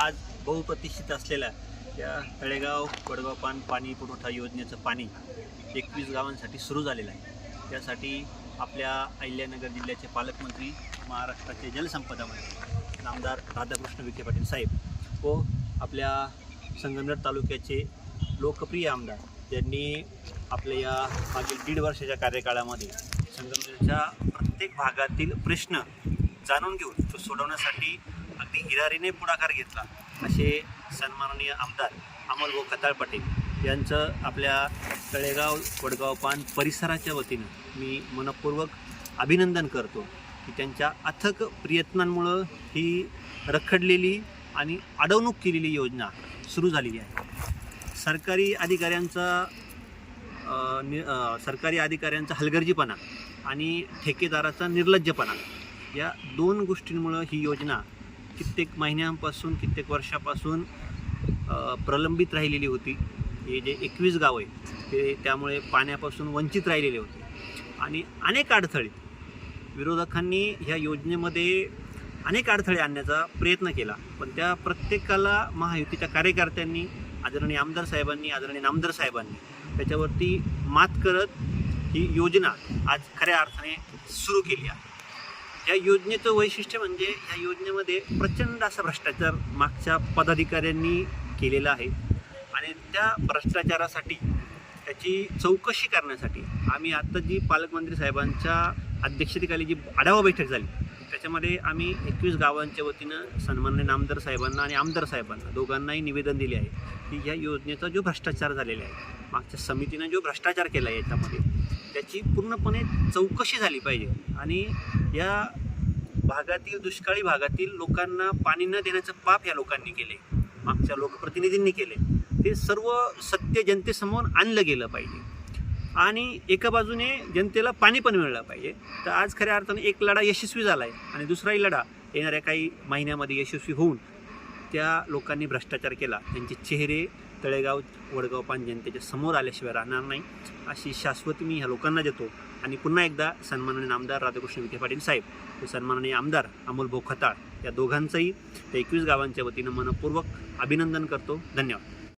आज बहुप्रतिष्ठित असलेल्या या तळेगाव वडगाव पाणी पुरवठा योजनेचं पाणी 21 गावांसाठी सुरू झालेलं आहे। त्यासाठी आपल्या अहिल्यानगर जिल्ह्याचे पालकमंत्री, महाराष्ट्राचे जलसंपदा मंत्री नामदार राधाकृष्ण विखे पाटील साहेब व आपल्या संगमनेर तालुक्याचे लोकप्रिय आमदार ज्यांनी आपल्या या मागील 1.5 वर्षाच्या कार्यकाळामध्ये संगमनेरच्या प्रत्येक भागातील प्रश्न जाणून घेऊन तो सोडवण्यासाठी अगदी हिरारीने पुढाकार घेतला असे सन्माननीय आमदार अमोलभाऊ खताळ पाटील यांचं आपल्या तळेगाव वडगाव परिसराच्या वतीनं मी मनपूर्वक अभिनंदन करतो की त्यांच्या अथक प्रयत्नांमुळं ही रखडलेली आणि अडवणूक केलेली योजना सुरू झालेली आहे। सरकारी अधिकाऱ्यांचा हलगर्जीपणा आणि ठेकेदाराचा निर्लज्जपणा या 2 गोष्टींमुळं ही योजना कित्येक महिन्यांपासून, कित्येक वर्षापासून प्रलंबित राहिलेली होती। हे जे 21 गाव आहे ते त्यामुळे पाण्यापासून वंचित राहिलेले होते आणि अनेक अडथळे विरोधकांनी ह्या योजनेमध्ये अनेक अडथळे आणण्याचा प्रयत्न केला, पण त्या प्रत्येकाला महायुतीच्या कार्यकर्त्यांनी, आदरणीय आमदार साहेबांनी, आदरणीय नामदार साहेबांनी त्याच्यावरती मात करत ही योजना आज खऱ्या अर्थाने सुरू केली आहे। या योजनेचं वैशिष्ट्य म्हणजे या योजनेमध्ये प्रचंड असा भ्रष्टाचार मागच्या पदाधिकाऱ्यांनी केलेला आहे आणि त्या भ्रष्टाचारासाठी त्याची चौकशी करण्यासाठी आम्ही आत्ता जी पालकमंत्री साहेबांच्या अध्यक्षतेखाली जी आढावा बैठक झाली त्याच्यामध्ये आम्ही 21 गावांच्या वतीनं सन्माननीय नामदार साहेबांना आणि आमदार साहेबांना दोघांनाही निवेदन दिले आहे की या योजनेचा जो भ्रष्टाचार झालेला आहे, मागच्या समितीनं जो भ्रष्टाचार केला आहे याच्यामध्ये त्याची पूर्णपणे चौकशी झाली पाहिजे आणि या भागातील, दुष्काळी भागातील लोकांना पाणी न देण्याचं पाप या लोकांनी केले, मागच्या लोकप्रतिनिधींनी केले, ते सर्व सत्य जनतेसमोर आणलं गेलं पाहिजे आणि एका बाजूने जनतेला पाणी पण मिळलं पाहिजे। तर आज खऱ्या अर्थाने एक लढा यशस्वी झाला आहे आणि दुसराही लढा येणाऱ्या काही महिन्यामध्ये यशस्वी होऊन त्या लोकांनी भ्रष्टाचार केला त्यांचे चेहरे तळेगाव वडगाव जनतेच्या समोर आल्याशिवाय राहणार नाही अशी शाश्वती मी ह्या लोकांना देतो आणि पुन्हा एकदा सन्माननीय आमदार राधाकृष्ण विखे पाटील साहेब व सन्माननीय आमदार अमोलभाऊ खताळ या दोघांचंही त्या 21 गावांच्या वतीनं मनपूर्वक अभिनंदन करतो। धन्यवाद।